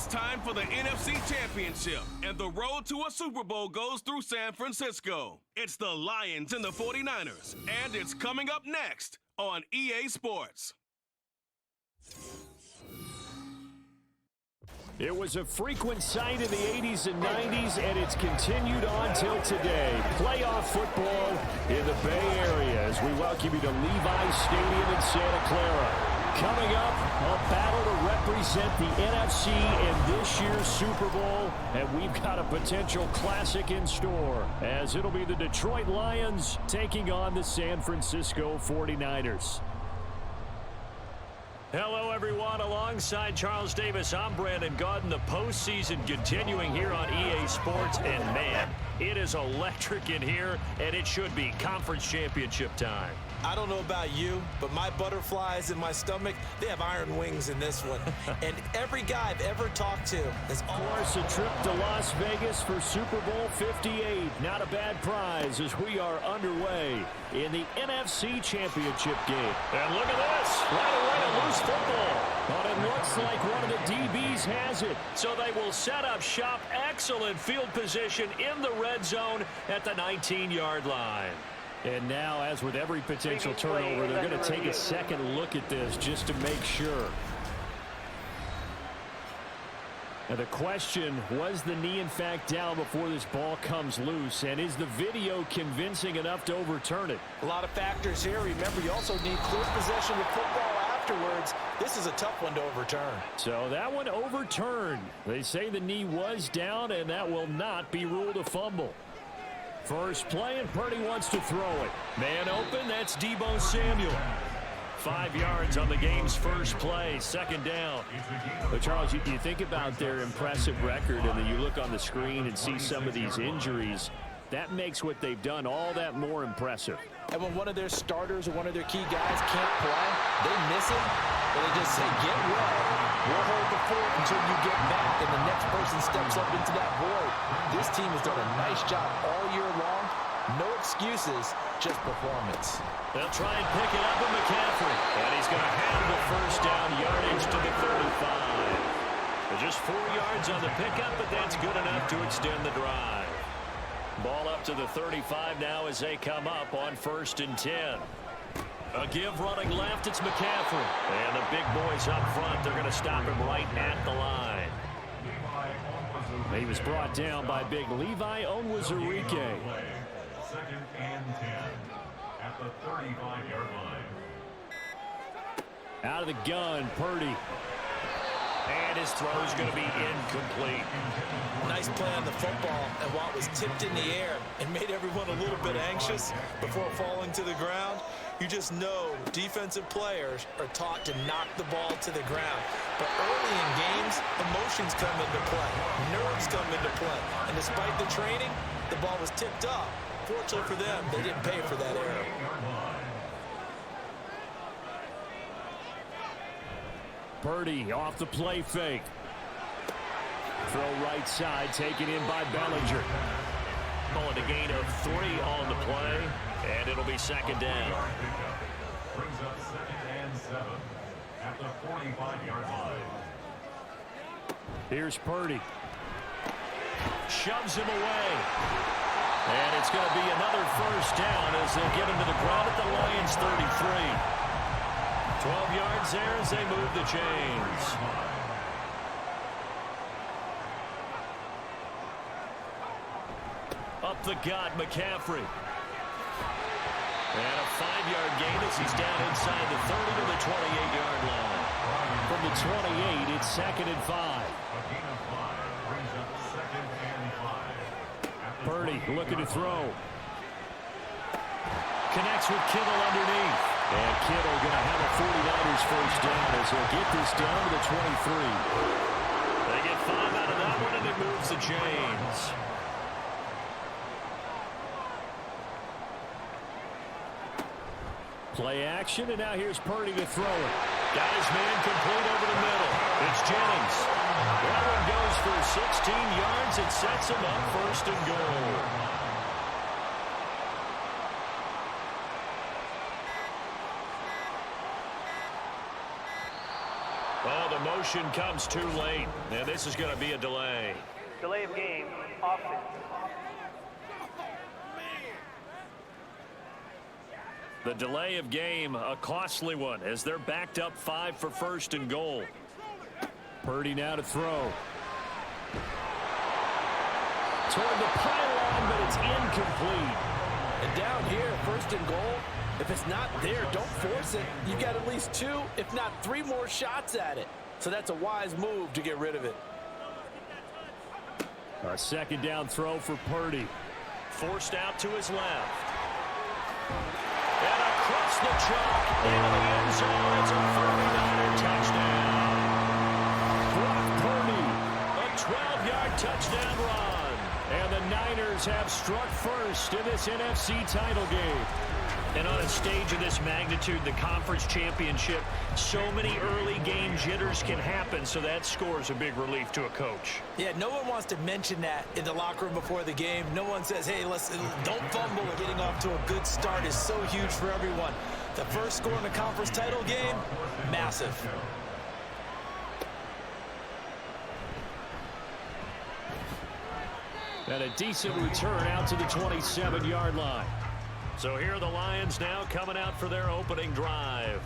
It's time for the NFC Championship, and the road to a Super Bowl goes through San Francisco. It's the Lions and the 49ers, and it's coming up next on EA Sports. It was a frequent sight in the 80s and 90s, and it's continued on till today. Playoff football in the Bay Area as we welcome you to Levi's Stadium in Santa Clara. Coming up, a battle to represent the NFC in this year's Super Bowl, and we've got a potential classic in store, as it'll be the Detroit Lions taking on the San Francisco 49ers. Hello, everyone. Alongside Charles Davis, I'm Brandon Gaudin. The postseason continuing here on EA Sports, and man, it is electric in here, and it should be conference championship time. I don't know about you, but my butterflies in my stomach, they have iron wings in this one. And every guy I've ever talked to is... Of course, a trip to Las Vegas for Super Bowl 58. Not a bad prize as we are underway in the NFC Championship game. And look at this. Right away, a loose football. But it looks like one of the DBs has it. So they will set up shop. Excellent field position in the red zone at the 19-yard line. And now, as with every potential turnover, they're going to take a second look at this just to make sure. Now the question, was the knee in fact down before this ball comes loose? And is the video convincing enough to overturn it? A lot of factors here. Remember, you also need clear possession of football afterwards. This is a tough one to overturn. So that one overturned. They say the knee was down, and that will not be ruled a fumble. First play, and Purdy wants to throw it. Man open, that's Deebo Samuel. 5 yards on the game's first play, second down. But Charles, you think about their impressive record, and then you look on the screen and see some of these injuries. That makes what they've done all that more impressive. And when one of their starters or one of their key guys can't play, they miss him, but they just say, get well. We'll hold the fort until you get back, and the next person steps up into that void. This team has done a nice job all year long. No excuses, just performance. They'll try and pick it up with McCaffrey. And he's going to have the first down yardage to the 35. Just 4 yards on the pickup, but that's good enough to extend the drive. Ball up to the 35 now as they come up on 1st and 10. A give running left, it's McCaffrey. And the big boys up front, they're going to stop him right at the line. He was brought down by big Levi Onwuzurike. 2nd and 10 at the 35-yard line. Out of the gun, Purdy. And his throw is going to be incomplete. Nice play on the football, and while it was tipped in the air and made everyone a little bit anxious before falling to the ground, you just know defensive players are taught to knock the ball to the ground. But early in games, emotions come into play, nerves come into play, and despite the training, the ball was tipped up. Fortunately for them, they didn't pay for that error. Purdy off the play fake. Throw right side, taken in by Bellinger. Calling a gain of 3 on the play, and it'll be second down. Brings up 2nd and 7 at the 45-yard line. Here's Purdy. Shoves him away. And it's going to be another first down as they get him to the ground at the Lions 33. 12 yards there as they move the chains. Up the gut, McCaffrey. And a 5-yard gain as he's down inside the 30 to the 28-yard line. From the 28, it's 2nd and 5. A gain of 5 brings up 2nd and 5. Purdy looking to throw. Connects with Kittle underneath. And Kittle going to have a 49ers first down as he'll get this down to the 23. They get 5 out of that one, and it moves the chains. Play action, and now here's Purdy to throw it. Got his man complete over the middle. It's Jennings. That one goes for 16 yards. It sets him up 1st and goal. Oh, the motion comes too late, and this is going to be a delay. Delay of game, offense. The delay of game, a costly one, as they're backed up 5 for first and goal. Purdy now to throw. Toward the pylon, but it's incomplete. And down here, first and goal, if it's not there, don't force it. You've got at least 2, if not 3 more shots at it. So that's a wise move to get rid of it. A second down throw for Purdy. Forced out to his left. And across the chalk into the end zone. It's a 49er touchdown. Brock Purdy, a 12-yard touchdown run. And the Niners have struck first in this NFC title game. And on a stage of this magnitude, the conference championship, so many early game jitters can happen, so that scores a big relief to a coach. Yeah, no one wants to mention that in the locker room before the game. No one says, hey, listen, don't fumble. Getting off to a good start is so huge for everyone. The first score in the conference title game, massive. And a decent return out to the 27-yard line. So here are the Lions now coming out for their opening drive.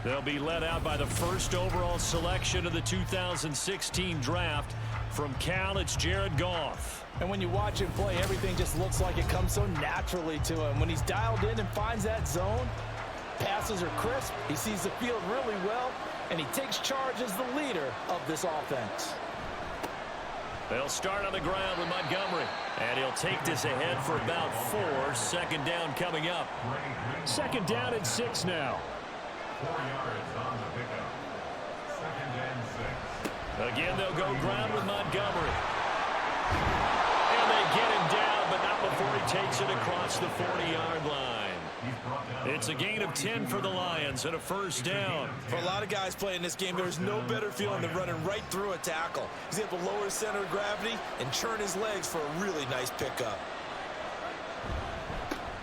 They'll be led out by the first overall selection of the 2016 draft. From Cal, it's Jared Goff. And when you watch him play, everything just looks like it comes so naturally to him. When he's dialed in and finds that zone, passes are crisp, he sees the field really well, and he takes charge as the leader of this offense. They'll start on the ground with Montgomery. And he'll take this ahead for about 4. Second down coming up. Second down and 6 now. 4 yards on the pickup. Second and 6. Again, they'll go ground with Montgomery. And they get him down, but not before he takes it across the 40-yard line. It's a gain of 10 for the Lions and a first down. For a lot of guys playing this game, there's no better feeling than running right through a tackle. He's able to lower his center of gravity and churn his legs for a really nice pickup.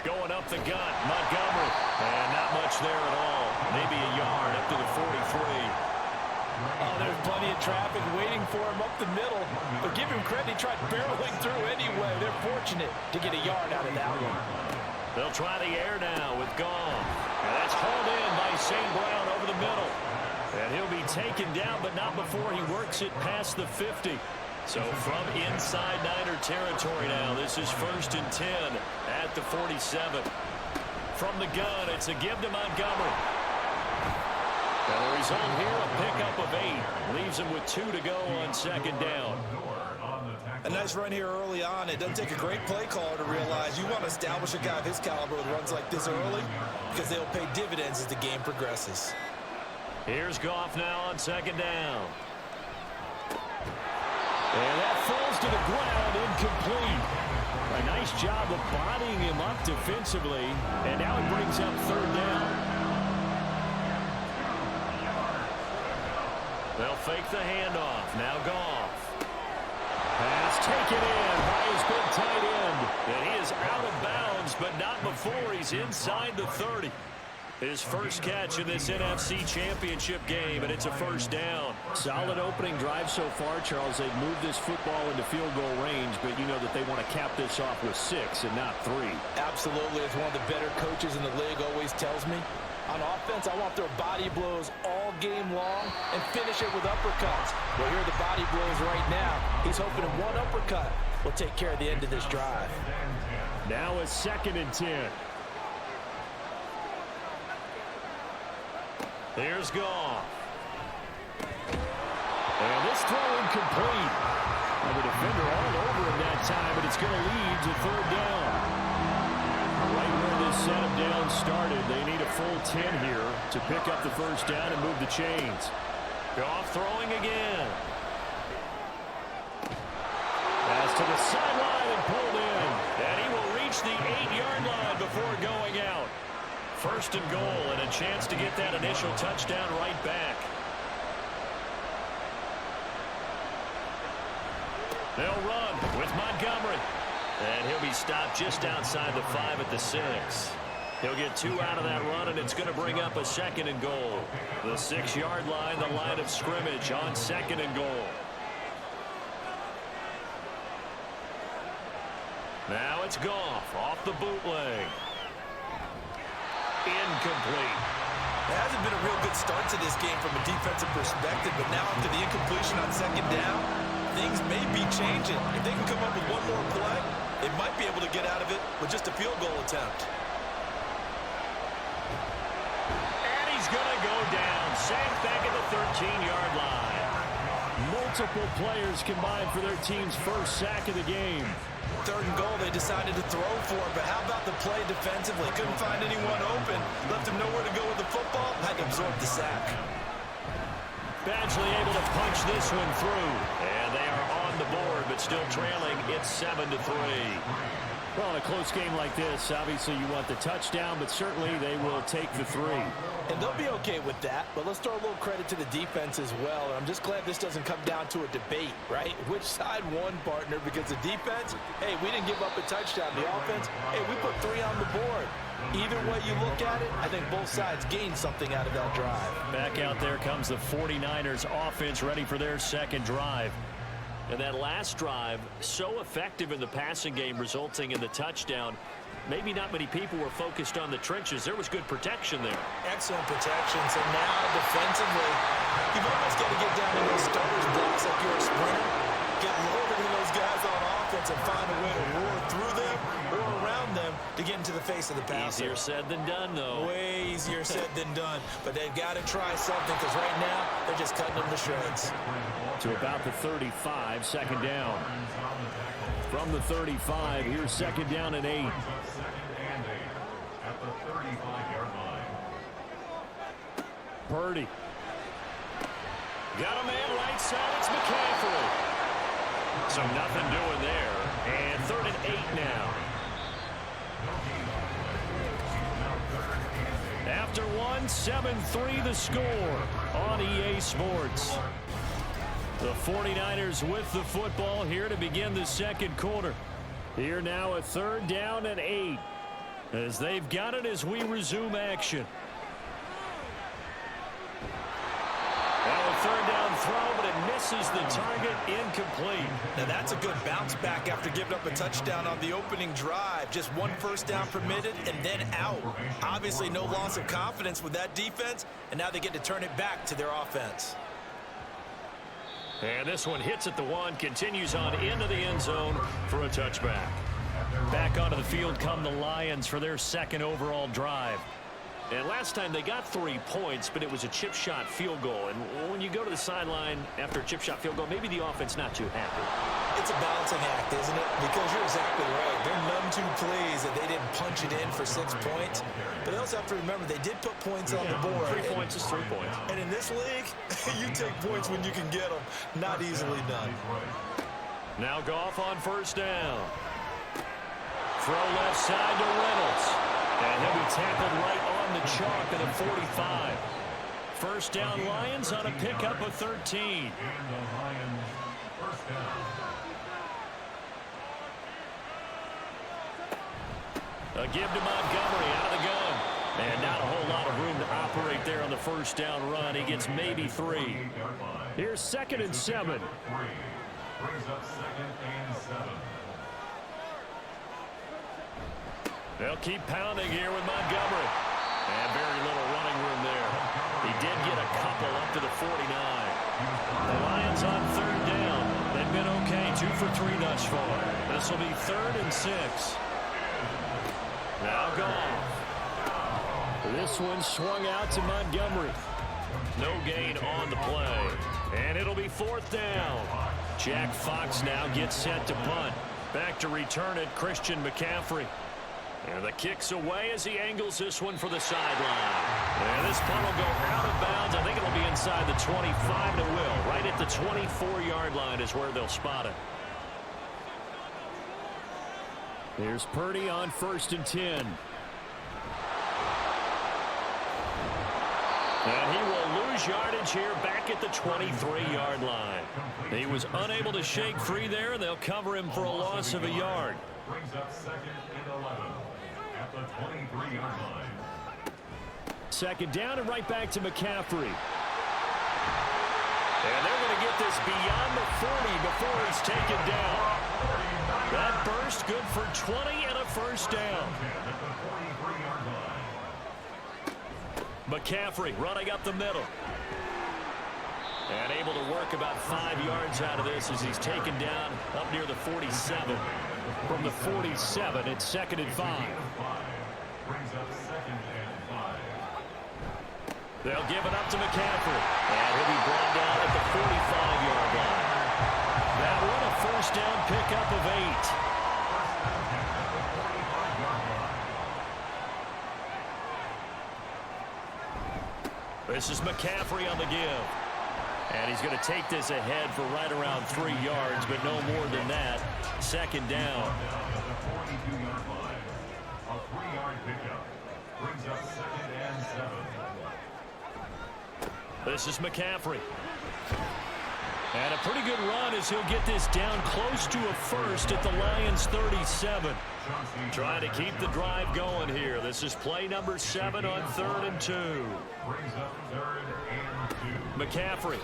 Going up the gut, Montgomery. And not much there at all. Maybe a yard up to the 43. Oh, there's plenty of traffic waiting for him up the middle. But give him credit, he tried barreling through anyway. They're fortunate to get a yard out of that one. They'll try the air now with Goff. And that's hauled in by St. Brown over the middle. And he'll be taken down, but not before he works it past the 50. So from inside Niner territory now, this is first and 10 at the 47. From the gun, it's a give to Montgomery. And the result here, a pickup of 8. Leaves him with 2 to go on second down. A nice run here early on. It doesn't take a great play caller to realize you want to establish a guy of his caliber with runs like this early because they'll pay dividends as the game progresses. Here's Goff now on second down. And that falls to the ground, incomplete. A nice job of bodying him up defensively. And now it brings up third down. They'll fake the handoff. Now Goff. Pass taken in by his big tight end. And he is out of bounds, but not before he's inside the 30. His first catch in this NFC Championship game, and it's a first down. Solid opening drive so far, Charles. They've moved this football into field goal range, but you know that they want to cap this off with 6 and not 3. Absolutely. As one of the better coaches in the league always tells me, on offense, I want their body blows all game long and finish it with uppercuts. Well, here are the body blows right now. He's hoping one uppercut will take care of the end of this drive. Now a second and 10. Here's Goff. And this throw incomplete. And the defender all over him that time, but it's going to lead to third down. Right where this set of downs started, they need a full 10 here to pick up the first down and move the chains. Goff throwing again. Pass to the sideline and pulled in. And he will reach the 8-yard line before going out. First and goal, and a chance to get that initial touchdown right back. They'll run with Montgomery. And he'll be stopped just outside the 5 at the 6. He'll get 2 out of that run, and it's going to bring up a 2nd and goal. The 6-yard line, the line of scrimmage on 2nd and goal. Now it's Goff off the bootleg. Incomplete. It hasn't been a real good start to this game from a defensive perspective, but now after the incompletion on 2nd down, things may be changing. If they can come up with one more play, they might be able to get out of it with just a field goal attempt. And he's going to go down. Sacked back at the 13-yard line. Multiple players combined for their team's first sack of the game. 3rd and goal, they decided to throw for it, but how about the play defensively? Couldn't find anyone open, left him nowhere to go with the football, had to absorb the sack. Badgley able to punch this one through, and they are on the board, but still trailing. It's 7-3. Well, in a close game like this, obviously you want the touchdown, but certainly they will take the 3. And they'll be okay with that, but let's throw a little credit to the defense as well. And I'm just glad this doesn't come down to a debate, right? Which side won, partner? Because the defense, hey, we didn't give up a touchdown. The offense, hey, we put 3 on the board. Either way you look at it, I think both sides gained something out of that drive. Back out there comes the 49ers offense ready for their 2nd drive. And that last drive, so effective in the passing game, resulting in the touchdown. Maybe not many people were focused on the trenches. There was good protection there. Excellent protection. So now defensively, you've almost got to get down to those starters blocks like you're a sprinter. Get lower than those guys on offense and find a way to roar through them or around them to get into the face of the passer. Easier said than done, though. Way easier said than done. But they've got to try something because right now they're just cutting them to shreds. To about the 35, 2nd down. From the 35, here's 2nd down and 8. 2nd and 8 at the 35-yard line. Purdy. Got a man right side. It's McCaffrey. So nothing doing there. And 3rd and 8 now. After 1, 7-3 the score on EA Sports. The 49ers with the football here to begin the 2nd quarter. Here now a 3rd down and 8. As they've got it as we resume action. Now a 3rd down throw, but it misses the target, incomplete. Now that's a good bounce back after giving up a touchdown on the opening drive. Just 1 first down permitted and then out. Obviously no loss of confidence with that defense, and now they get to turn it back to their offense. And this one hits at the 1, continues on into the end zone for a touchback. Back onto the field come the Lions for their 2nd overall drive. And last time they got 3 points, but it was a chip shot field goal. And when you go to the sideline after a chip shot field goal, maybe the offense not too happy. It's a balancing act, isn't it? Because you're exactly right. They're none too pleased that they didn't punch it in for 6 points. But they also have to remember they did put points on the board. 3 points is 3 points. And in this league, you take points when you can get them. Not easily done. Now Goff on 1st down. Throw left side to Reynolds. And he'll be tackled right on the chalk at the 45. 1st down Lions on a pickup of 13. And the Lions 1st down. A give to Montgomery out of the gun. And not a whole lot of room to operate there on the 1st down run. He gets maybe 3. Here's 2nd and 7. Brings up 2nd and 7. They'll keep pounding here with Montgomery. And very little running room there. He did get a couple up to the 49. The Lions on 3rd down. They've been okay, 2 for 3 thus far. This will be 3rd and 6. Now Goff. This one swung out to Montgomery. No gain on the play. And it'll be 4th down. Jack Fox now gets set to punt. Back to return it, Christian McCaffrey. And the kick's away as he angles this one for the sideline. And this punt will go out of bounds. I think it'll be inside the 25, and it will. Right at the 24-yard line is where they'll spot it. Here's Purdy on 1st and 10. And he will lose yardage here back at the 23-yard line. He was unable to shake free there. They'll cover him for a loss of a yard. Brings up 2nd and 11 at at the 23-yard line. Second down and right back to McCaffrey. And they're going to get this beyond the 40 before he's taken down. That burst good for 20 and a first down. McCaffrey running up the middle. And able to work about 5 yards out of this as he's taken down up near the 47. From the 47, it's 2nd and 5. Brings up 2nd and 5. They'll give it up to McCaffrey. And he'll be brought down at the 45-yard line. That one a first down pickup of 8. This is McCaffrey on the give. And he's going to take this ahead for right around 3 yards, but no more than that. Second down. At the 42-yard line. A 3-yard pickup. Brings up 2nd and 7. This is McCaffrey. And a pretty good run as he'll get this down close to a first at the Lions' 37. Trying to keep the drive going here. This is play number 7 on 3rd and 2. Brings up 3rd and 2. McCaffrey.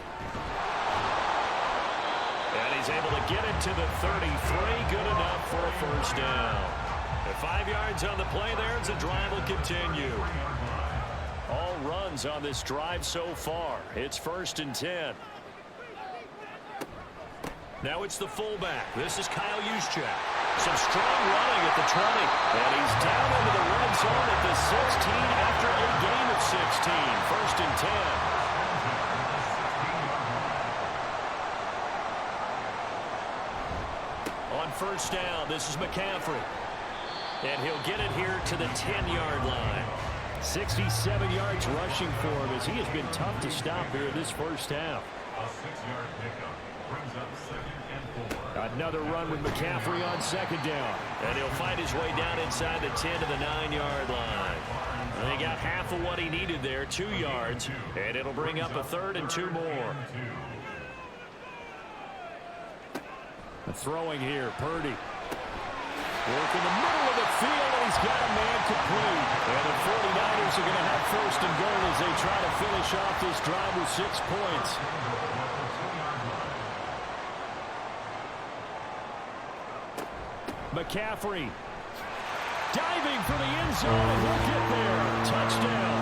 And he's able to get it to the 33. Good enough for a first down. At 5 yards on the play there as the drive will continue. All runs on this drive so far. It's 1st and 10. Now it's the fullback. This is Kyle Juszczyk. Some strong running at the 20. And he's down into the red zone at the 16 after a gain of 16. 1st and 10. On first down, this is McCaffrey. And he'll get it here to the 10-yard line. 67 yards rushing for him as he has been tough to stop here this first half. A 6-yard pickup. Brings up 2nd and 4. Another run with McCaffrey on second down. And he'll fight his way down inside the 10 to the 9-yard line. And he got half of what he needed there, 2 yards. And it'll bring up a 3rd and 2 more. Throwing here, Purdy. Work in the middle of the field, and he's got a man complete. And the 49ers are going to have 1st and goal as they try to finish off this drive with 6 points. McCaffrey diving for the end zone, and he'll get there. Touchdown.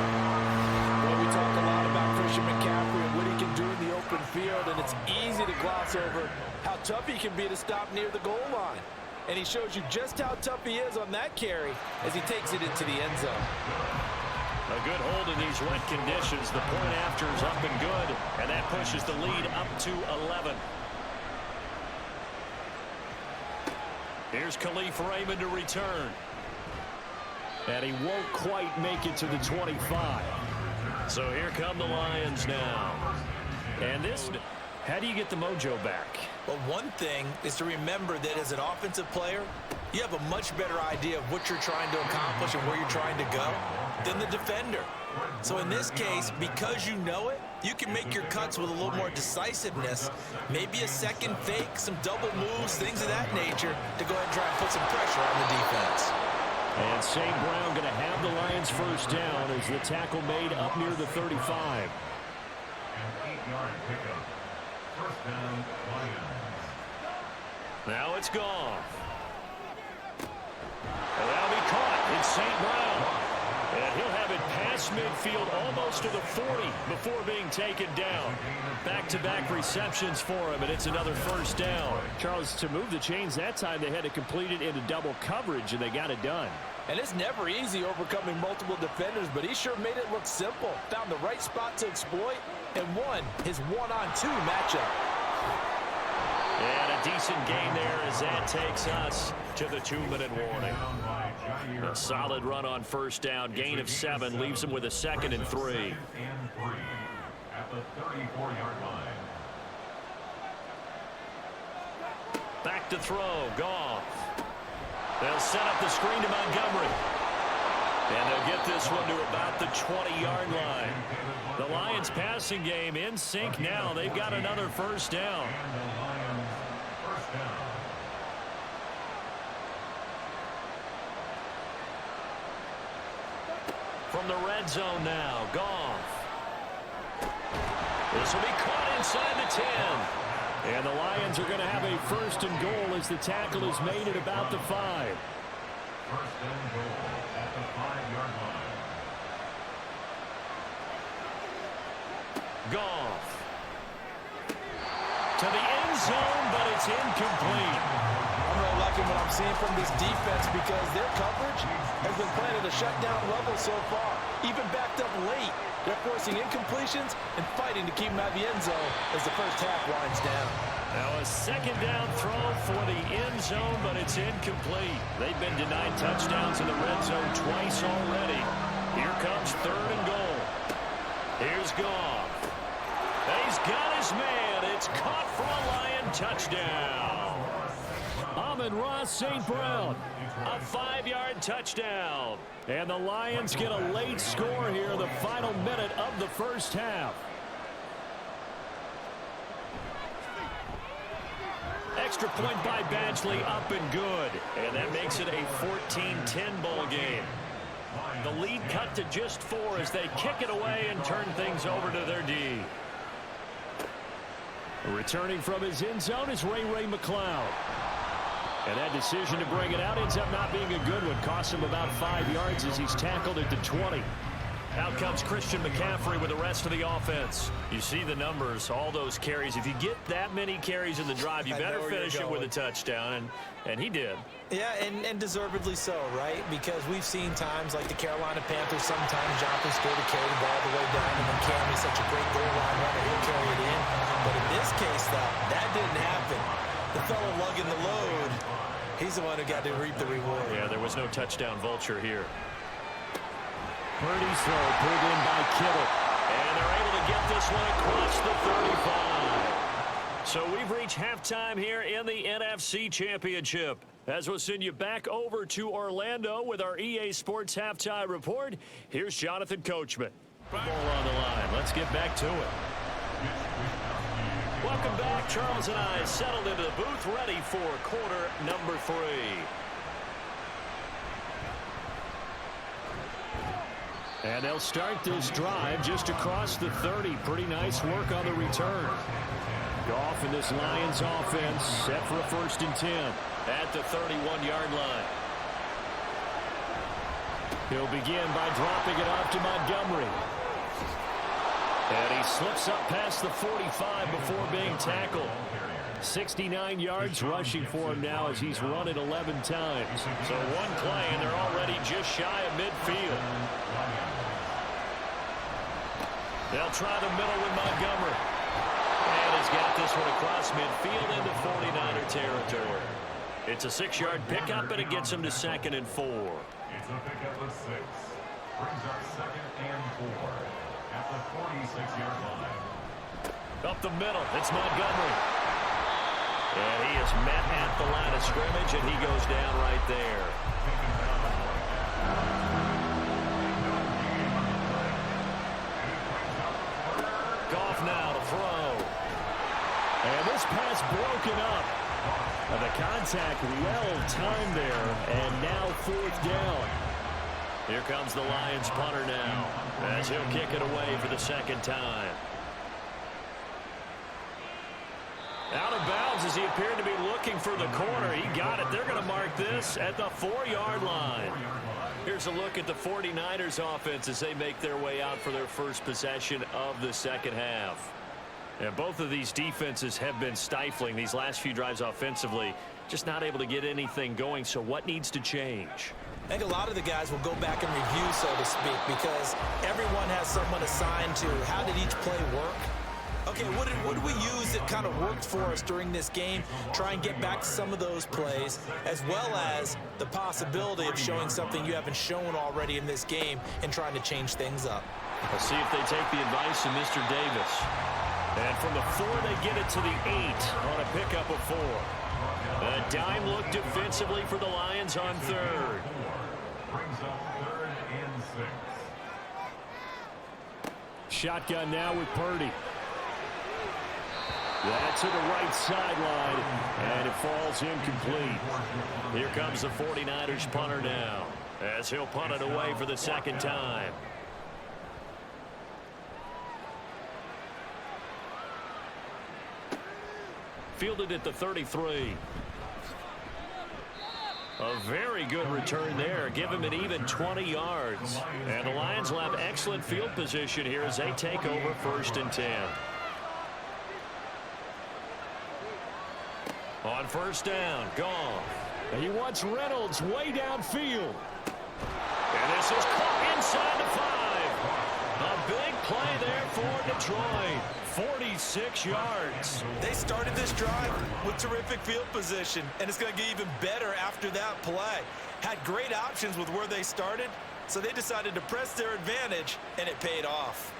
Well, we talk a lot about Christian McCaffrey and what he can do in the open field, and it's easy to gloss over how tough he can be to stop near the goal line. And he shows you just how tough he is on that carry as he takes it into the end zone. A good hold in these wet conditions. The point after is up and good, and that pushes the lead up to 11. Here's Khalif Raymond to return. And he won't quite make it to the 25. So here come the Lions now. And this, how do you get the mojo back? Well, one thing is to remember that as an offensive player, you have a much better idea of what you're trying to accomplish and where you're trying to go than the defender. So in this case, because you know it, you can make your cuts with a little more decisiveness, maybe a second fake, some double moves, things of that nature to go ahead and try and put some pressure on the defense. And St. Brown going to have the Lions first down as the tackle made up near the 35. An 8-yard pickup. First down, Lions. Now it's gone. And that'll be caught. It's St. Brown. And he'll have it past midfield almost to the 40 before being taken down. Back-to-back receptions for him, and it's another first down. Charles, to move the chains that time, they had to complete it into double coverage, and they got it done. And it's never easy overcoming multiple defenders, but he sure made it look simple. Found the right spot to exploit and won his one-on-two matchup. And a decent gain there as that takes us to the 2-minute warning. A solid run on first down, gain of 7, leaves him with a 2nd and 3. At the 34-yard line. Back to throw, Goff. They'll set up the screen to Montgomery. And they'll get this one to about the 20-yard line. The Lions passing game in sync now. They've got another first down. And the Lions first down. from the red zone now. Goff. This will be caught inside the 10. And the Lions are going to have a first and goal as the tackle is made at about the 5. First and goal at the 5-yard line. Goff. To the end zone, but it's incomplete. I'm really liking what I'm seeing from this defense because their coverage has been playing at a shutdown level so far. Even backed up late, they're forcing incompletions and fighting to keep them out of the end zone as the first half winds down. Now a second down throw for the end zone, but it's incomplete. They've been denied touchdowns in the red zone twice already. Here comes third and goal. Here's Goff. He's got his man. It's caught for a Lion touchdown. Amon-Ra St. Brown, a 5-yard touchdown. And the Lions get a late score here in the final minute of the first half. Extra point by Badgley, up and good. And that makes it a 14-10 ball game. The lead cut to just 4 as they kick it away and turn things over to their D. Returning from his end zone is Ray McCloud. And that decision to bring it out ends up not being a good one. Costs him about 5 yards as he's tackled at the 20. Out comes Christian McCaffrey with the rest of the offense. You see the numbers, all those carries. If you get that many carries in the drive, you better finish it with a touchdown, and he did. Yeah, and deservedly so, right? Because we've seen times like the Carolina Panthers, sometimes Jonathan Stewart to carry the ball all the way down, and then Cam is such a great goal line runner, he'll carry it in. But in this case, though, that didn't happen. The fellow lugging the load, he's the one who got to reap the reward. Yeah, there was no touchdown vulture here. Purdy's throw pulled in by Kittle. And they're able to get this one across the 35. So we've reached halftime here in the NFC Championship. As we'll send you back over to Orlando with our EA Sports Halftime Report, here's Jonathan Coachman. Ball on the line. Let's get back to it. Welcome back. Charles and I settled into the booth, ready for quarter number 3. And they'll start this drive just across the 30. Pretty nice work on the return. Goff in this Lions offense set for a first and 10 at the 31-yard line. He'll begin by dropping it off to Montgomery. And he slips up past the 45 before being tackled. 69 yards rushing for him now as he's run it 11 times. So one play and they're already just shy of midfield. They'll try the middle with Montgomery. And he's got this one across midfield into 49er territory. It's a 6-yard pickup, and it gets him to 2nd and 4. It's a pickup of 6. Brings up 2nd and 4 at the 46-yard line. Up the middle, it's Montgomery. And he is met at the line of scrimmage, and he goes down right there. Goff now to throw. And this pass broken up. And the contact well timed there, and now 4th down. Here comes the Lions punter now, as he'll kick it away for the 2nd time. Out of bounds as he appeared to be looking for the corner. He got it. They're going to mark this at the 4-yard line. Here's a look at the 49ers offense as they make their way out for their first possession of the second half. And both of these defenses have been stifling these last few drives offensively. Just not able to get anything going. So what needs to change? I think a lot of the guys will go back and review, so to speak, because everyone has someone assigned to how did each play work. Okay, what did we use that kind of worked for us during this game? Try and get back to some of those plays, as well as the possibility of showing something you haven't shown already in this game and trying to change things up. Let's see if they take the advice of Mr. Davis. And from the 4, they get it to the 8 on a pickup of 4. A dime look defensively for the Lions on 3rd. Brings up 3rd and 6. Shotgun now with Purdy. That's to the right sideline, and it falls incomplete. Here comes the 49ers punter now. as he'll punt it away for the second time. Fielded at the 33. A very good return there. Give him an even 20 yards. And the Lions will have excellent field position here as they take over 1st and 10. On 1st down, Goff. And he wants Reynolds way downfield. And this is caught inside the 5. A big play there for Detroit. 46 yards. They started this drive with terrific field position, and it's going to get even better after that play. Had great options with where they started, so they decided to press their advantage, and it paid off.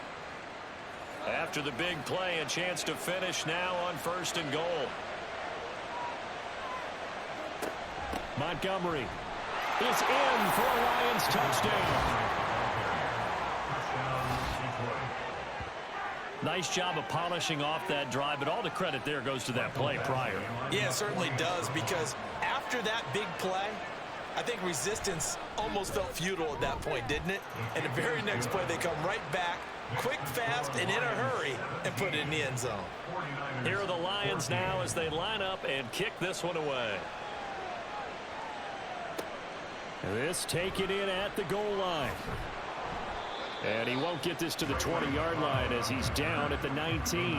After the big play, a chance to finish now on 1st and goal. Montgomery is in for a Lions touchdown. Nice job of polishing off that drive, but all the credit there goes to that play prior. Yeah, it certainly does, because after that big play, I think resistance almost felt futile at that point, didn't it? And the very next play, they come right back, quick, fast, and in a hurry, and put it in the end zone. Here are the Lions now as they line up and kick this one away. This taken in at the goal line. And he won't get this to the 20-yard line as he's down at the 19.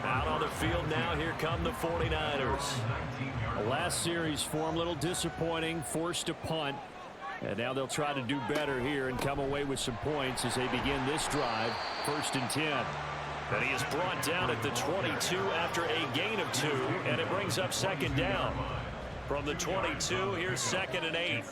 Out on the field now, here come the 49ers. The last series for him, a little disappointing, forced to punt. And now they'll try to do better here and come away with some points as they begin this drive, 1st and 10. And he is brought down at the 22 after a gain of 2, and it brings up 2nd down. From the 22, here's 2nd and 8.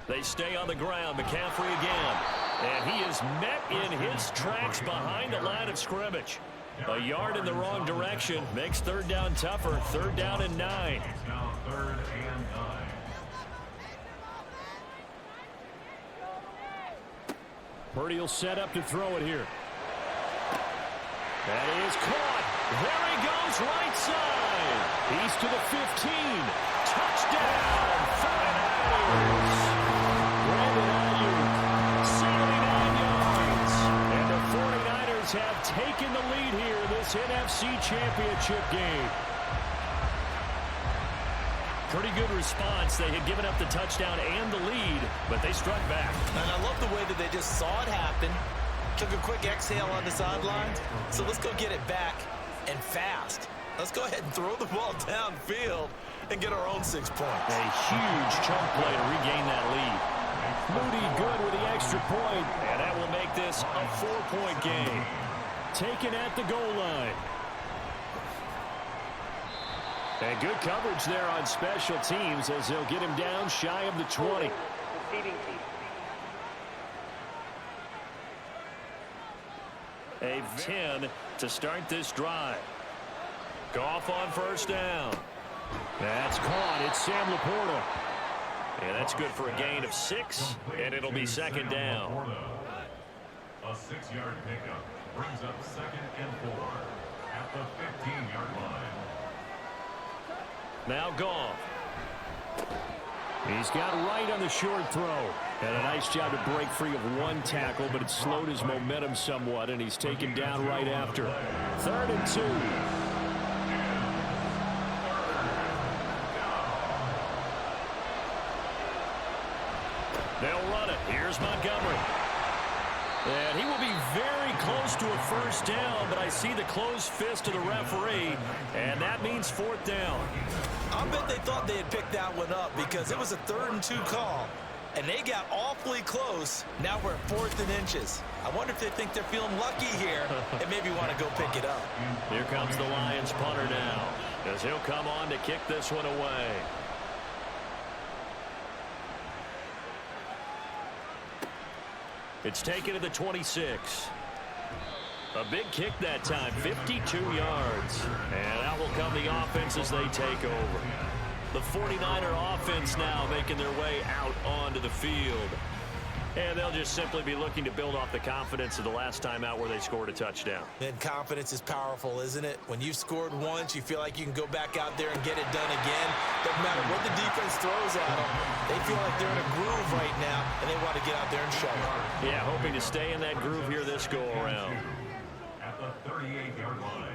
They stay on the ground. McCaffrey again. And he is met in his tracks behind the line of scrimmage. A yard in the wrong direction makes 3rd down tougher. 3rd down and 9. Purdy will set up to throw it here. That is caught. There he goes, right side. He's to the 15. Touchdown, 49ers. 79 yards. And the 49ers have taken the lead here in this NFC Championship game. Pretty good response. They had given up the touchdown and the lead, but they struck back. And I love the way that they just saw it happen, took a quick exhale on the sidelines. So let's go get it back and fast. Let's go ahead and throw the ball downfield and get our own 6 points. A huge chunk play to regain that lead. Moody good with the extra point, and that will make this a 4-point game. Taken at the goal line. And good coverage there on special teams as they'll get him down shy of the 20. Receiving team. A 10 to start this drive. Goff on 1st down. That's caught. It's Sam Laporta. And that's good for a gain of 6, and it'll be 2nd down. A 6-yard pickup brings up 2nd and 4 at the 15-yard line. Now Goff. He's got right on the short throw. And a nice job to break free of one tackle, but it slowed his momentum somewhat, and he's taken down right after. 3rd and 2. They'll run it. Here's Montgomery. And he will be very close to a 1st down, but I see the closed fist of the referee, and that means 4th down. I bet they thought they had picked that one up because it was a 3rd and 2 call, and they got awfully close. Now we're at 4th and inches. I wonder if they think they're feeling lucky here and maybe want to go pick it up. Here comes the Lions punter now as he'll come on to kick this one away. It's taken to the 26. A big kick that time, 52 yards. And out will come the offense as they take over. The 49er offense now making their way out onto the field. And they'll just simply be looking to build off the confidence of the last time out where they scored a touchdown. And confidence is powerful, isn't it? When you've scored once, you feel like you can go back out there and get it done again. Doesn't matter what the defense throws at them. They feel like they're in a groove right now, and they want to get out there and show it. Yeah, hoping to stay in that groove here this go-around. At the 38-yard line.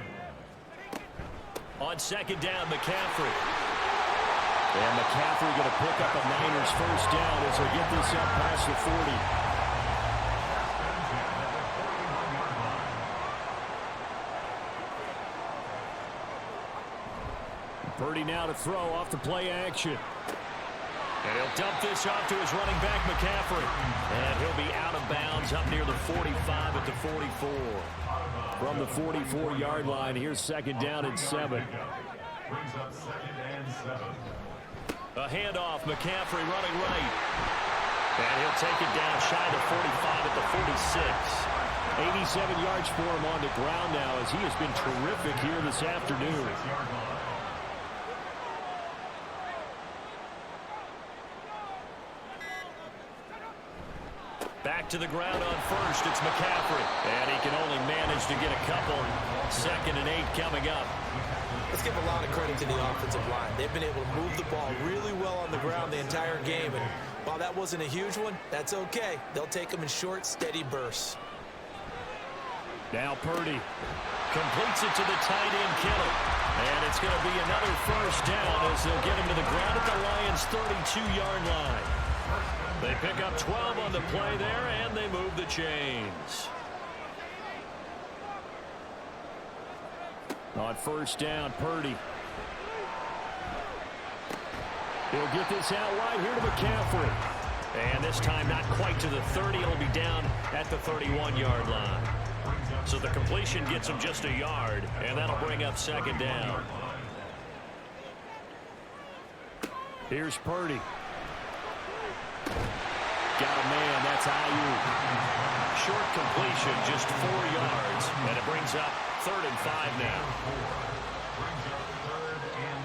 On second down, McCaffrey. And McCaffrey going to pick up a Niners first down as they get this up past the 40. Purdy now to throw off the play action. And he'll dump this off to his running back, McCaffrey. And he'll be out of bounds up near the 45 at the 44. From the 44-yard line, here's second down and 7. Brings up second and 7. A handoff, McCaffrey running right. And he'll take it down shy of the 45 at the 46. 87 yards for him on the ground now as he has been terrific here this afternoon. Back to the ground on first, it's McCaffrey. And he can only manage to get a couple. Second and 8 coming up. Let's give a lot of credit to the offensive line. They've been able to move the ball really well on the ground the entire game. And while that wasn't a huge one, that's okay. They'll take them in short, steady bursts. Now Purdy completes it to the tight end, Kittle. And it's going to be another first down as they'll get him to the ground at the Lions' 32-yard line. They pick up 12 on the play there, and they move the chains. On first down, Purdy. He'll get this out wide here to McCaffrey. And this time not quite to the 30. He'll be down at the 31-yard line. So the completion gets him just a yard, and that'll bring up second down. Here's Purdy. Got a man, that's Ayuk. Short completion, just 4 yards, and it brings up 3rd and 5 now. Brings up 3rd and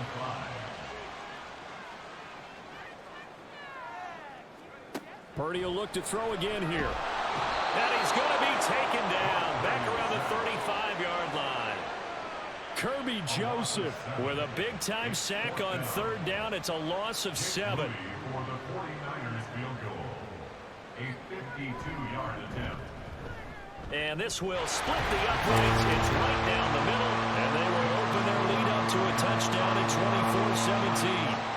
5. Purdy will look to throw again here. And he's going to be taken down back around the 35-yard line. Kirby Joseph with a big-time sack on 3rd down. It's a loss of 7. For the 49ers field goal. A 52-yard attempt. And this will split the uprights. It's right down the middle. And they will open their lead up to a touchdown at 24-17.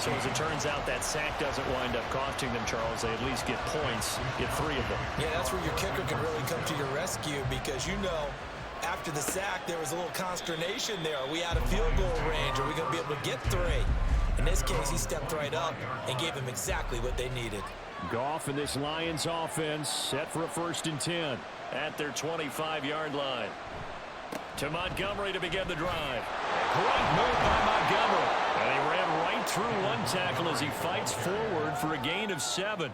So as it turns out, that sack doesn't wind up costing them, Charles. They at least get points, get 3 of them. Yeah, that's where your kicker can really come to your rescue because, you know, after the sack, there was a little consternation there. Are we out of field goal range? Are we going to be able to get 3? In this case, he stepped right up and gave them exactly what they needed. Goff and this Lions offense set for a 1st and 10 at their 25-yard line. To Montgomery to begin the drive. Great move by Montgomery. And he ran right through one tackle as he fights forward for a gain of 7.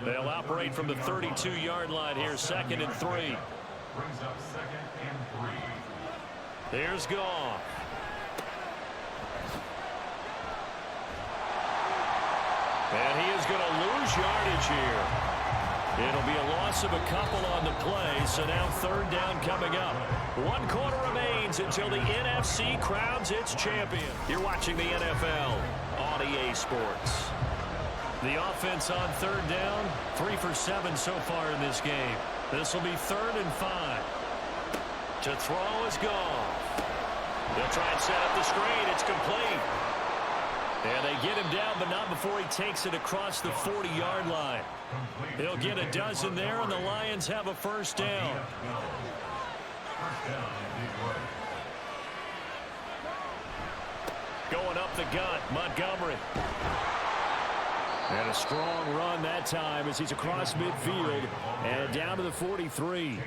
They'll operate from the 32-yard line here, 2nd and 3. Brings up 2nd and 3. Here's Goff. And he is going to lose yardage here. It'll be a loss of a couple on the play, so now 3rd down coming up. 1 quarter remains until the NFC crowns its champion. You're watching the NFL on EA Sports. The offense on 3rd down, 3 for 7 so far in this game. This will be 3rd and 5. To throw is Goff. They'll try and set up the screen. It's complete. And they get him down, but not before he takes it across the 40-yard line. He'll get a dozen there, and the Lions have a first down. Going up the gut, Montgomery. And a strong run that time as he's across midfield and down to the 43.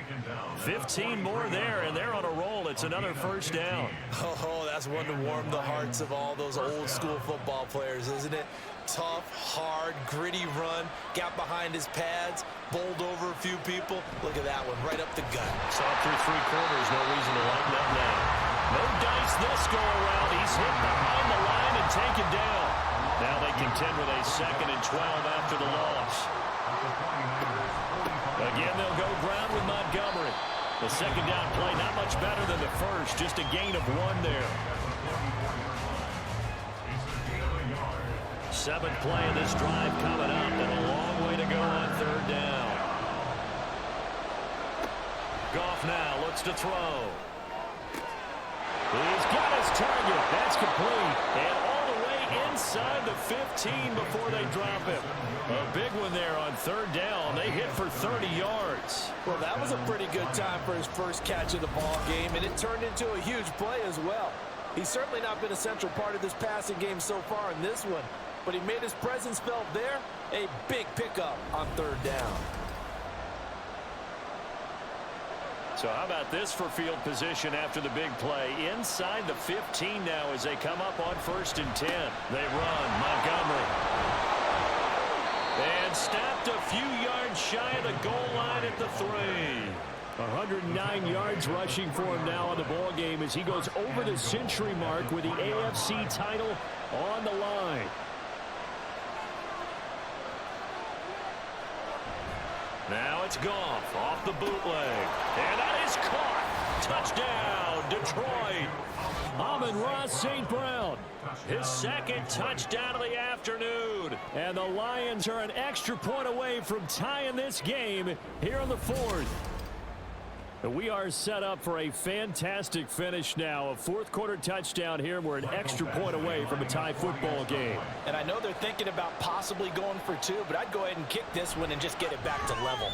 15 more there, and they're on a roll. It's another first down. Oh, that's one to warm the hearts of all those old-school football players, isn't it? Tough, hard, gritty run, got behind his pads, bowled over a few people. Look at that one, right up the gut. Saw through 3 quarters, no reason to lighten up now. No dice this go-around. He's hit behind the line and taken down. Now they contend with a 2nd and 12 after the loss. The second down play, not much better than the first, just a gain of 1 there. 7th play of this drive coming up, and a long way to go on 3rd down. Goff now looks to throw. He's got his target. That's complete. And all the way inside the 15 before they drop him. A big one there on 3rd down. They hit for 30 yards. Well, that was a pretty good time for his first catch of the ball game, and it turned into a huge play as well. He's certainly not been a central part of this passing game so far in this one, but he made his presence felt there. A big pickup on 3rd down. So how about this for field position after the big play? Inside the 15 now as they come up on 1st and 10. They run. Montgomery. And stopped a few yards shy of the goal line at the 3. 109 yards rushing for him now in the ball game as he goes over the century mark with the AFC title on the line. Now it's Goff off the bootleg. And that is caught. Touchdown, Detroit. Amon-Ra St. Brown, his 2nd touchdown of the afternoon. And the Lions are an extra point away from tying this game here in the 4th. We are set up for a fantastic finish now. A 4th quarter touchdown here. We're an extra point away from a tie football game. And I know they're thinking about possibly going for 2, but I'd go ahead and kick this one and just get it back to level.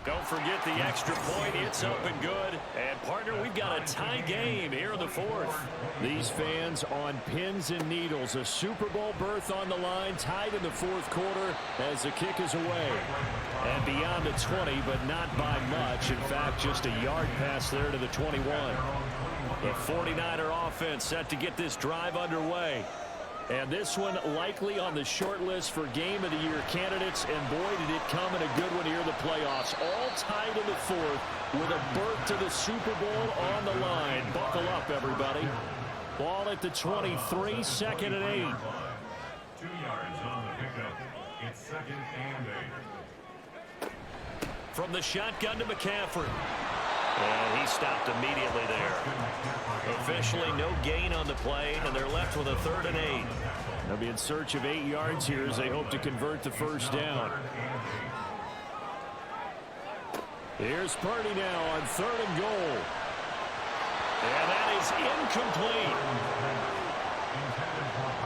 Don't forget the extra point. It's up and good. And, partner, we've got a tie game here in the 4th. These fans on pins and needles. A Super Bowl berth on the line, tied in the 4th quarter as the kick is away. And beyond the 20, but not by much. In fact, just a yard pass there to the 21. The 49er offense set to get this drive underway. And this one likely on the short list for Game of the Year candidates. And boy, did it come in a good one here in the playoffs. All tied in the 4th with a berth to the Super Bowl on the line. Buckle up, everybody. Ball at the 23, 2nd and 8. 2 yards on the pickup. It's 2nd and 8. From the shotgun to McCaffrey. And he stopped immediately there. Officially no gain on the play, and they're left with a 3rd and 8. They'll be in search of 8 yards here as they hope to convert the 1st down. Here's Purdy now on 3rd and goal. And that is incomplete.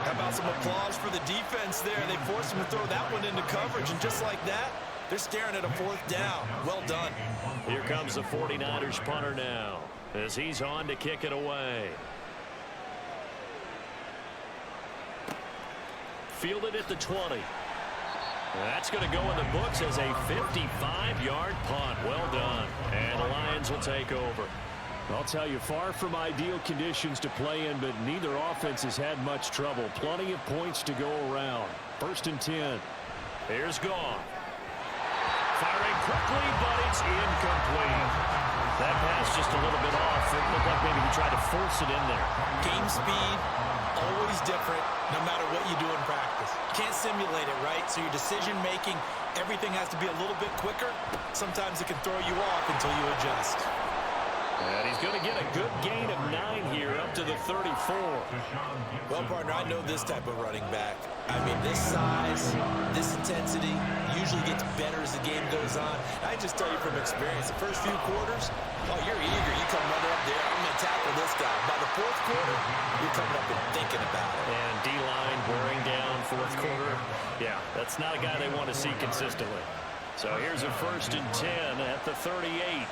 How about some applause for the defense there? They forced him to throw that one into coverage, and just like that, they're staring at a 4th down. Well done. Here comes the 49ers punter now as he's on to kick it away. Fielded at the 20. That's going to go in the books as a 55-yard punt. Well done. And the Lions will take over. I'll tell you, far from ideal conditions to play in, but neither offense has had much trouble. Plenty of points to go around. 1st and 10. Here's Goff. Firing quickly, but it's incomplete. That pass just a little bit off. It looked like maybe he tried to force it in there. Game speed, always different, no matter what you do in practice. You can't simulate it, right? So your decision-making, everything has to be a little bit quicker. Sometimes it can throw you off until you adjust. And he's going to get a good gain of 9 here, up to the 34. Well, partner, I know this type of running back. I mean, this size, this intensity usually gets better as the game goes on. I just tell you from experience, the first few quarters, oh, you're eager. You come running up there, I'm going to tackle this guy. By the 4th quarter, you're coming up and thinking about it. And D-line wearing down 4th quarter. Yeah, that's not a guy they want to see consistently. So here's a 1st and 10 at the 38.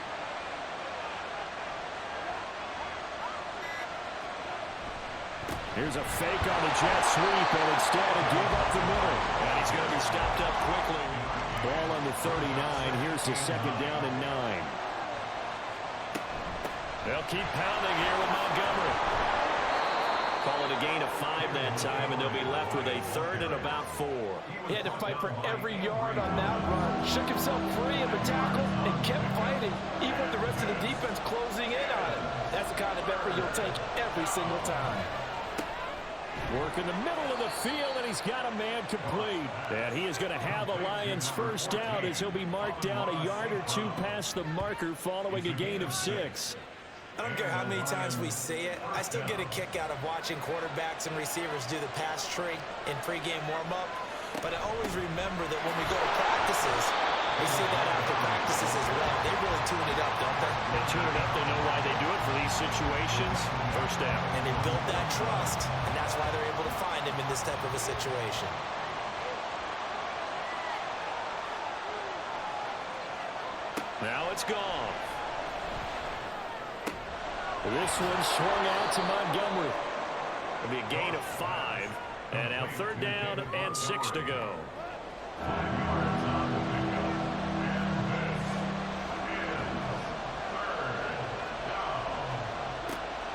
Here's a fake on the jet sweep, and instead a give up the middle. And he's going to be stopped up quickly. Ball on the 39. Here's the 2nd down and 9. They'll keep pounding here with Montgomery. Call it a gain of 5 that time, and they'll be left with a 3rd and about 4. He had to fight for every yard on that run. Shook himself free of the tackle and kept fighting, even with the rest of the defense closing in on him. That's the kind of effort you'll take every single time. Work in the middle of the field, and he's got a man complete. And he is going to have a Lions first down as he'll be marked down a yard or two past the marker following a gain of 6. I don't care how many times we see it. I still get a kick out of watching quarterbacks and receivers do the pass tree in pregame warm-up. But I always remember that when we go to practices, we see that after practices as well. They really tune it up, don't they? They tune it up. They know why they do it for these situations. First down. And they build that trust, and that's why they're able to find him in this type of a situation. Now it's gone. This one swung out to Montgomery. It'll be a gain of 5. And now 3rd down and 6 to go.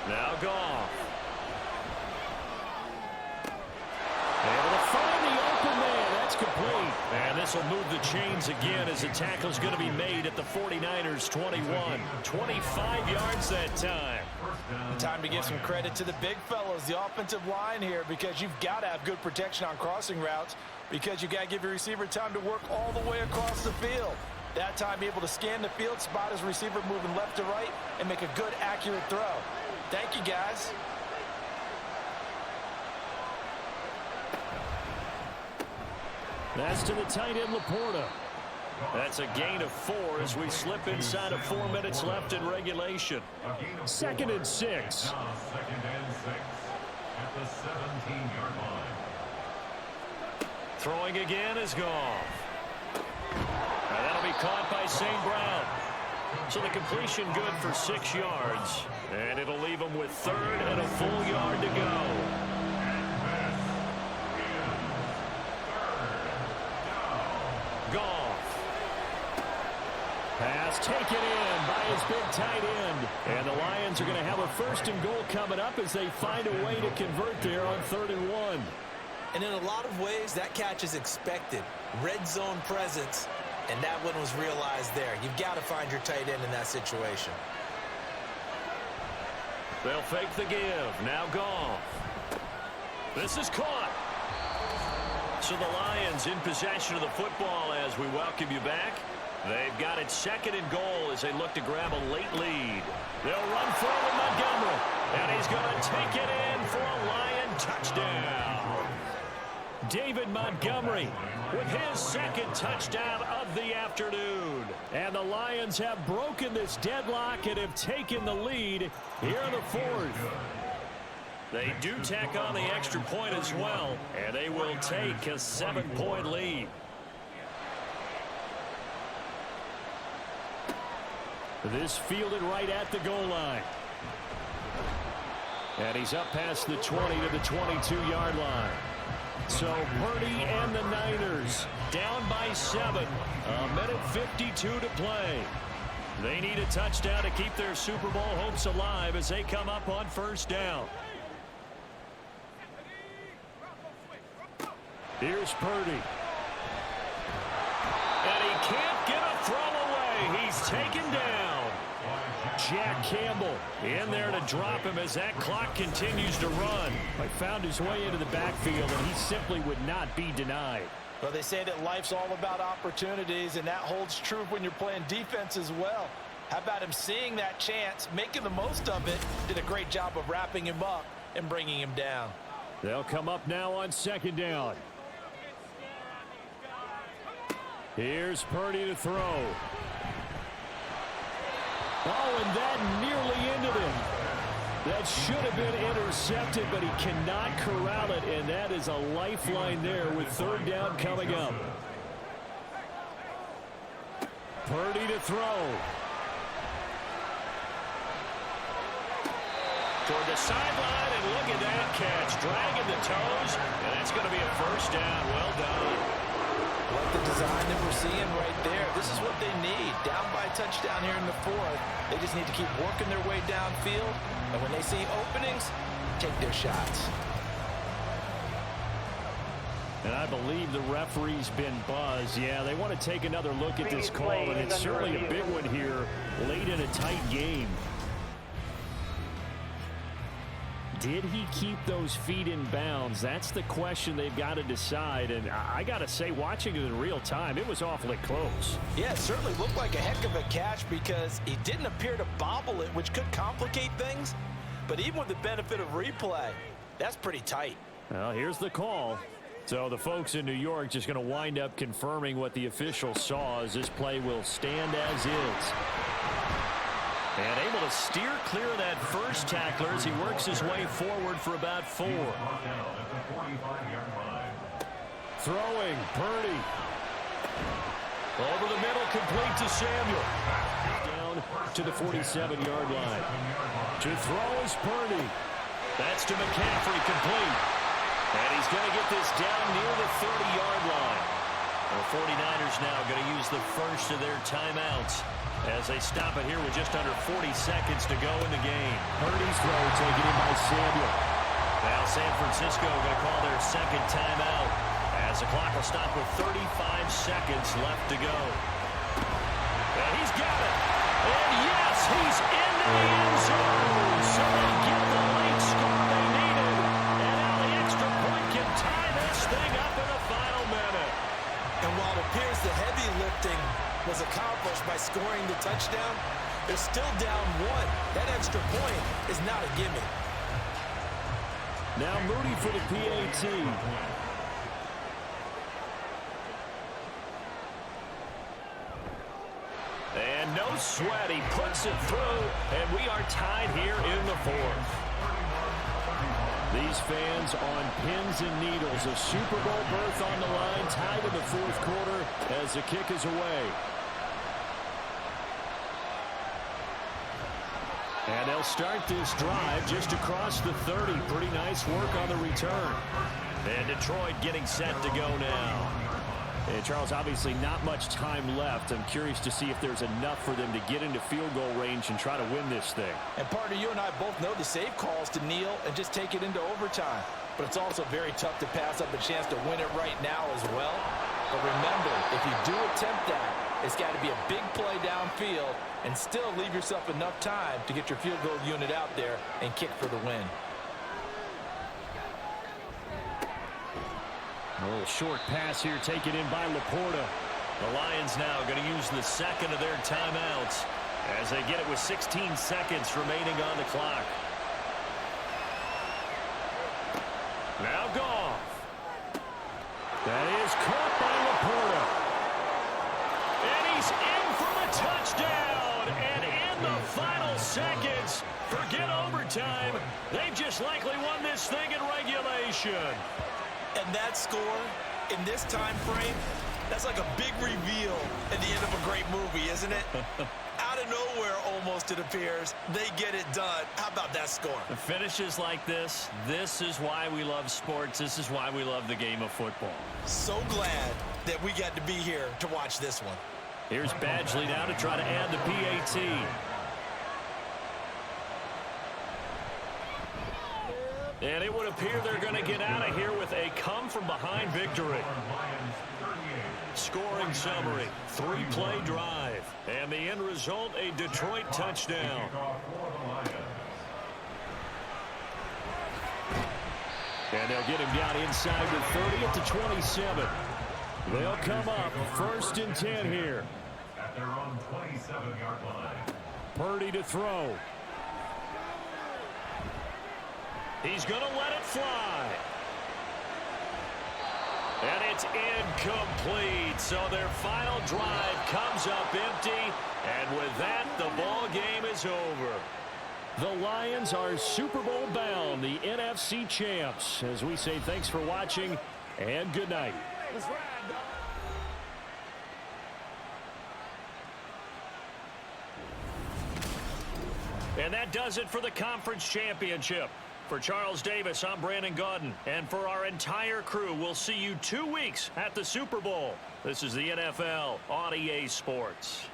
Now Goff. Able to find the open man. That's complete. And this will move the chains again as the tackle's going to be made at the 49ers 21. 25 yards that time. Time to give some credit to the big fellows, the offensive line here, because you've got to have good protection on crossing routes, because you've got to give your receiver time to work all the way across the field. That time, be able to scan the field, spot his receiver moving left to right, and make a good, accurate throw. Thank you, guys. That's to the tight end, Laporta. That's a gain of 4 as we slip inside of 4 minutes left in regulation. 2nd and 6. Now 2nd and 6 at the 17-yard line. Throwing again is Goff. And that'll be caught by St. Brown. So the completion good for 6 yards. And it'll leave him with 3rd and a full yard to go. Goff. Pass taken in by his big tight end. And the Lions are going to have a 1st and goal coming up as they find a way to convert there on 3rd and 1. And in a lot of ways, that catch is expected. Red zone presence, and that one was realized there. You've got to find your tight end in that situation. They'll fake the give. Now Goff. This is caught. So the Lions in possession of the football as we welcome you back. They've got it 2nd and goal as they look to grab a late lead. They'll run forward Montgomery. And he's going to take it in for a Lion touchdown. David Montgomery with his 2nd touchdown of the afternoon. And the Lions have broken this deadlock and have taken the lead here in the 4th. They do tack on the extra point as well, and they will take a 7-point lead. This fielded right at the goal line. And he's up past the 20 to the 22-yard line. So Purdy and the Niners down by 7. A minute 52 to play. They need a touchdown to keep their Super Bowl hopes alive as they come up on 1st down. Here's Purdy. And he can't get a throw away. He's taken down. Jack Campbell in there to drop him as that clock continues to run. He found his way into the backfield, and he simply would not be denied. Well, they say that life's all about opportunities, and that holds true when you're playing defense as well. How about him seeing that chance, making the most of it, did a great job of wrapping him up and bringing him down. They'll come up now on 2nd down. Here's Purdy to throw. Oh, and that nearly ended him. That should have been intercepted, but he cannot corral it, and that is a lifeline there with 3rd down coming up. Purdy to throw. Toward the sideline, and look at that catch. Dragging the toes, and that's going to be a 1st down. Well done. Like the design that we're seeing right there. This is what they need. Down by a touchdown here in the 4th. They just need to keep working their way downfield. And when they see openings, take their shots. And I believe the referee's been buzzed. Yeah, they want to take another look at this call, and it's certainly a big one here late in a tight game. Did he keep those feet in bounds? That's the question they've got to decide. And I got to say, watching it in real time, it was awfully close. Yeah, it certainly looked like a heck of a catch because he didn't appear to bobble it, which could complicate things. But even with the benefit of replay, that's pretty tight. Well, here's the call. So the folks in New York just going to wind up confirming what the official saw as this play will stand as is. And able to steer clear of that first tackler as he works his way forward for about 4. Throwing, Purdy. Over the middle, complete to Samuel. Down to the 47-yard line. To throw is Purdy. That's to McCaffrey, complete. And he's going to get this down near the 30-yard line. The 49ers now going to use the first of their timeouts as they stop it here with just under 40 seconds to go in the game. Purdy's throw taken in by Samuel. Now San Francisco going to call their second timeout as the clock will stop with 35 seconds left to go. And he's got it. And yes, he's into the end zone. So they get the late score they needed. And now the extra point can tie this thing up in the final minute. And while it appears the heavy lifting was accomplished by scoring the touchdown, they're still down 1. That extra point is not a gimme. Now Moody for the PAT. And no sweat, he puts it through, and we are tied here in the 4th. These fans on pins and needles, a Super Bowl berth on the line, tied in the 4th quarter as the kick is away. And they'll start this drive just across the 30. Pretty nice work on the return. And Detroit getting set to go now. And Charles, obviously not much time left. I'm curious to see if there's enough for them to get into field goal range and try to win this thing. And partner, you and I both know the safe calls to kneel and just take it into overtime. But it's also very tough to pass up a chance to win it right now as well. But remember, if you do attempt that, it's got to be a big play downfield and still leave yourself enough time to get your field goal unit out there and kick for the win. A little short pass here taken in by Laporta. The Lions now going to use the second of their timeouts as they get it with 16 seconds remaining on the clock. Now Goff. That is caught by Laporta. And he's in for the touchdown. And in the final seconds, forget overtime. They've just likely won this thing in regulation. And that score in this time frame, that's like a big reveal at the end of a great movie, isn't it? Out of nowhere, almost, it appears, they get it done. How about that score? The finishes like this is why we love sports. This is why we love the game of football. So glad that we got to be here to watch this one. Here's Badgley now to try to add the PAT. And it would appear they're going to get out of here with a come-from-behind victory. Scoring summary, 3-play drive. And the end result, a Detroit touchdown. And they'll get him down inside the 30 at the 27. They'll come up 1st and 10 here. At their own 27-yard line. Purdy to throw. He's going to let it fly. And it's incomplete. So their final drive comes up empty. And with that, the ball game is over. The Lions are Super Bowl bound, the NFC champs. As we say thanks for watching and good night. And that does it for the conference championship. For Charles Davis, I'm Brandon Gaudin. And for our entire crew, we'll see you 2 weeks at the Super Bowl. This is the NFL on EA Sports.